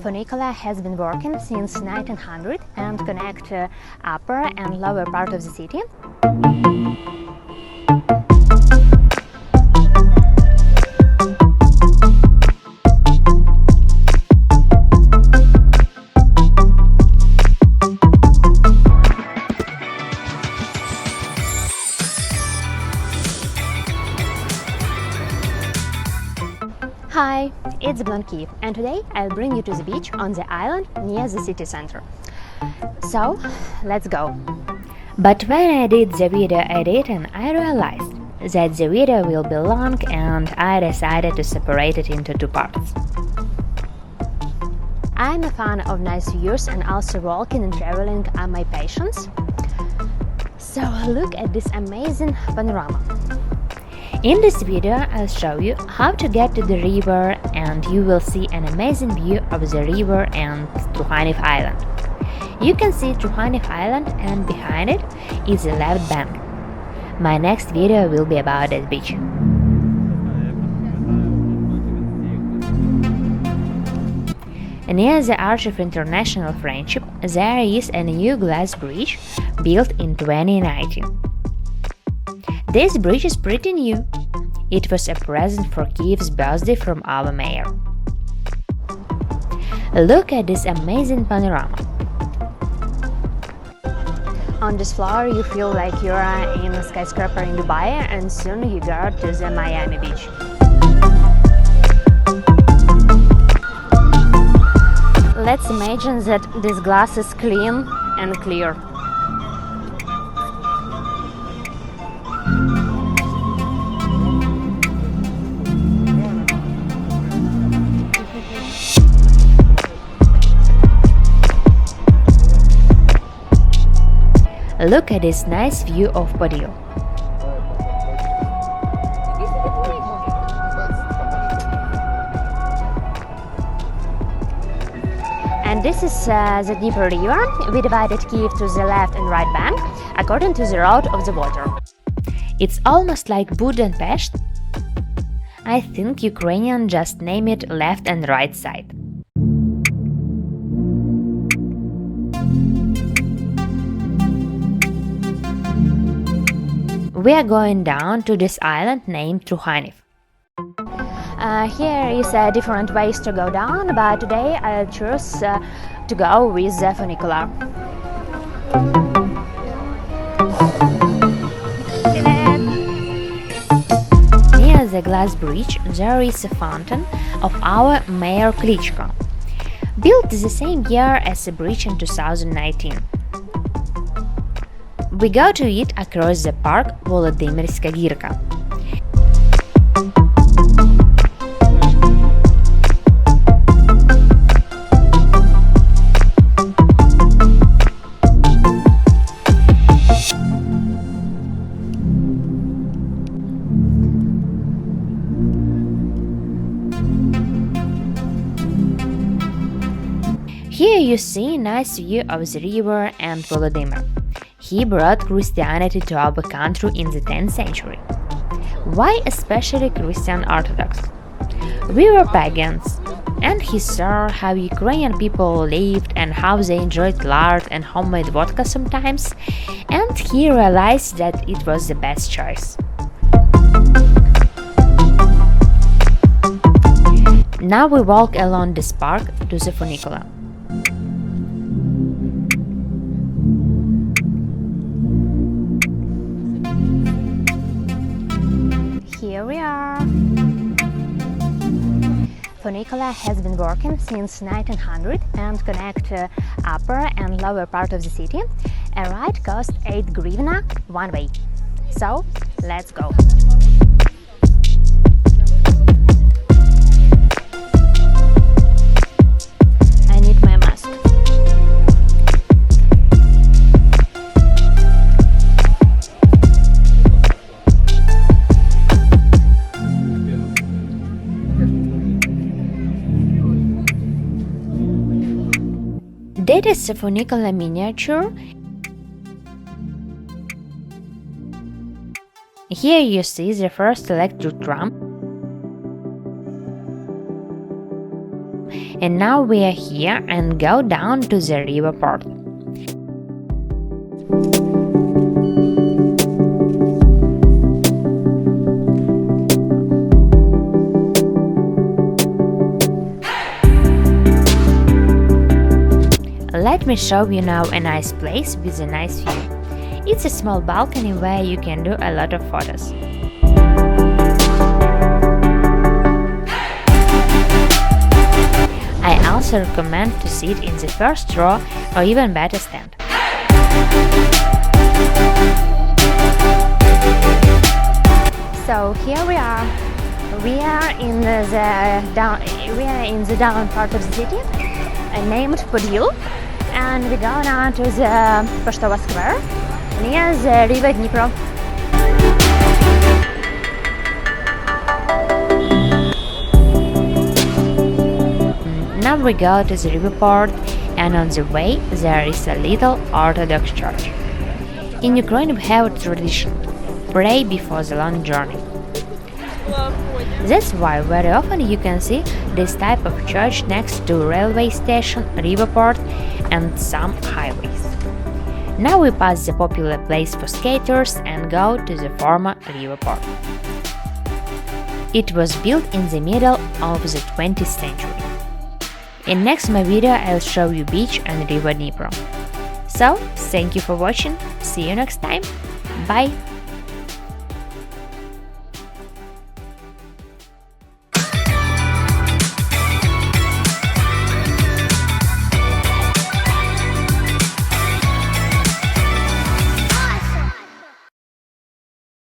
Funicular has been working since 1900 and connect upper and lower part of the city. Hi, it's Blonde Kyiv, and today I'll bring you to the beach on the island near the city center. So, let's go! But when I did the video editing, I realized that the video will be long, and I decided to separate it into two parts. I'm a fan of nice views, and also walking and traveling are my passions. So look at this amazing panorama. In this video, I'll show you how to get to the river, and you will see an amazing view of the river and Trukhaniv Island. You can see Trukhaniv Island, and behind it is the left bank. My next video will be about that beach. Near the Arch of International Friendship, there is a new glass bridge built in 2019. This bridge is pretty new. It was a present for Kiev's birthday from our mayor. Look at this amazing panorama. On this floor you feel like you're in a skyscraper in Dubai, and soon you go to the Miami beach. Let's imagine that this glass is clean and clear. Look at this nice view of Podil. And this is the Dnipro river. We divided Kiev to the left and right bank according to the route of the water. It's almost like Buda and Pest. I think Ukrainians just name it left and right side. We are going down to this island named Trukhaniv. Here is different ways to go down, but today I'll choose to go with the funicular. Near the glass bridge there is a fountain of our Mayor Klichko, built the same year as the bridge in 2019. We go to it across the park Volodymyrska girka. Here you see a nice view of the river and Volodymyr. He brought Christianity to our country in the 10th century. Why especially Christian Orthodox? We were pagans, and he saw how Ukrainian people lived and how they enjoyed lard and homemade vodka sometimes, and he realized that it was the best choice. Now we walk along this park to the Funicular. Here we are! Funicular has been working since 1900 and connect upper and lower part of the city. A ride costs 8 hryvnia one way. So, let's go! I need my mask. That is a funicular miniature. Here you see the first electric tram. And now we are here and go down to the river port. Let me show you now a nice place with a nice view. It's a small balcony where you can do a lot of photos. I also recommend to sit in the first row or even better stand. So here we are. We are in the down part of the city, named Podil, and we go now to the Poštova Square near the river Dnipro. Now we go to the river port, and on the way there is a little Orthodox church. In Ukraine we have a tradition: pray before the long journey. That's why very often you can see this type of church next to railway station, river port and some highways. Now we pass the popular place for skaters and go to the former river port. It was built in the middle of the 20th century. In next my video I'll show you beach and river Dnipro. So, thank you for watching, see you next time, bye!